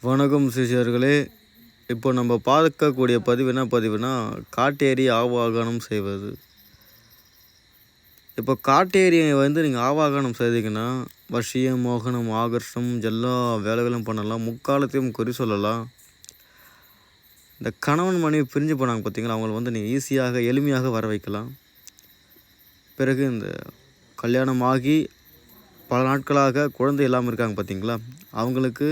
வணக்கம் சிஷியர்களே. இப்போ நம்ம பார்க்கக்கூடிய பதிவு என்ன பதிவுனா, காட்டேரி ஆவாகனம் செய்வது. இப்போ காட்டேரியை நீங்கள் ஆவாகனம் செய்தீங்கன்னா வசியம், மோகனம், ஆகர்ஷம் எல்லா வேலைகளும் பண்ணலாம். முக்காலத்தையும் குறி சொல்லலாம். இந்த கணவன் மனைவி பிரிஞ்சு போனாங்க பார்த்தீங்களா, அவங்கள நீங்கள் ஈஸியாக எளிமையாக வர வைக்கலாம். பிறகு இந்த கல்யாணமாகி பல நாட்களாக குழந்தை இல்லாமல் இருக்காங்க பார்த்தீங்களா, அவங்களுக்கு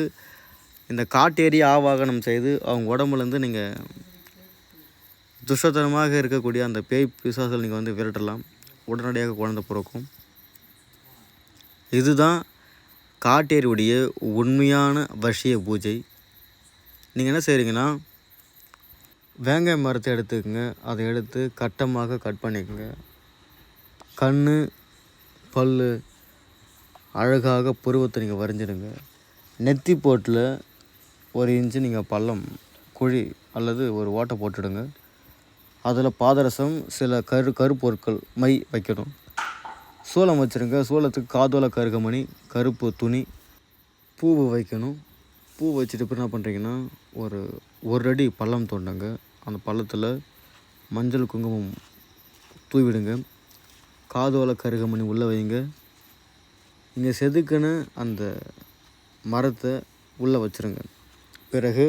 இந்த காட்டேரி ஆவாகனம் செய்து அவங்க உடம்புலேருந்து நீங்கள் துஷ்டத்தனமாக இருக்கக்கூடிய அந்த பேய் பிசாசுகள் நீங்கள் விரட்டலாம். உடனடியாக குழந்தை பிறக்கும். இதுதான் காட்டேரியுடைய உண்மையான வசிய பூஜை. நீங்கள் என்ன செய்கிறீங்கன்னா, வேங்காய மரத்தை எடுத்துக்கோங்க. அதை எடுத்து கட்டமாக கட் பண்ணிக்கோங்க. கண், பல் அழகாக புருவத்தை நீங்கள் வரைஞ்சிடுங்க. நெத்தி போட்டில் 1 இன்ச்சு நீங்கள் பள்ளம் குழி அல்லது ஒரு ஓட்டை போட்டுடுங்க. அதில் பாதரசம், சில கருப்பொருட்கள், மை வைக்கணும். சூளம் வச்சுருங்க. சூளத்துக்கு காதோல கருகமணி, கருப்பு துணி, பூவு வைக்கணும். பூ வச்சுட்டு இப்போ என்ன பண்ணுறீங்கன்னா, ஒரு அடி பள்ளம் தோண்டுங்க. அந்த பள்ளத்தில் மஞ்சள் குங்குமம் தூவிடுங்க. காதோல கருகமணி உள்ளே வைங்க. இங்கே செதுக்குன்னு அந்த மரத்தை உள்ளே வச்சுருங்க. பிறகு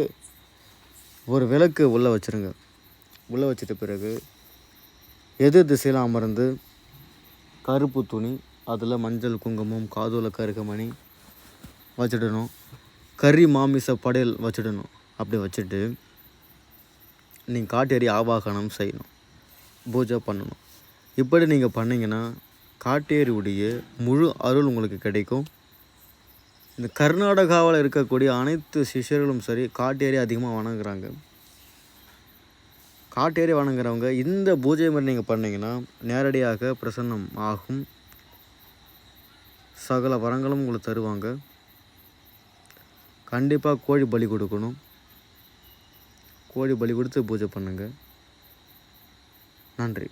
ஒரு விளக்கு உள்ளே வச்சுருங்க. உள்ளே வச்சிட்ட பிறகு எதிர் திசையில் அமர்ந்து கருப்பு துணி, அதில் மஞ்சள் குங்குமம், காதோல கருகமணி வச்சிடணும். கறி மாமிச படையல் வச்சிடணும். அப்படி வச்சுட்டு நீங்கள் காட்டேரி ஆவாகனம் செய்யணும், பூஜை பண்ணணும். இப்படி நீங்கள் பண்ணிங்கன்னா காட்டேரியுடைய முழு அருள் உங்களுக்கு கிடைக்கும். இந்த கர்நாடகாவில் இருக்கக்கூடிய அனைத்து சிஷ்யர்களும் சரி காட்டேரி அதிகமாக வணங்குறாங்க. காட்டேரி வணங்குறவங்க இந்த பூஜை மாதிரி நீங்கள் பண்ணிங்கன்னா நேரடியாக பிரசன்னம் ஆகும். சகல வரங்களும் உங்களுக்கு தருவாங்க. கண்டிப்பாக கோழி பலி கொடுக்கணும். கோழி பலி கொடுத்து பூஜை பண்ணுங்கள். நன்றி.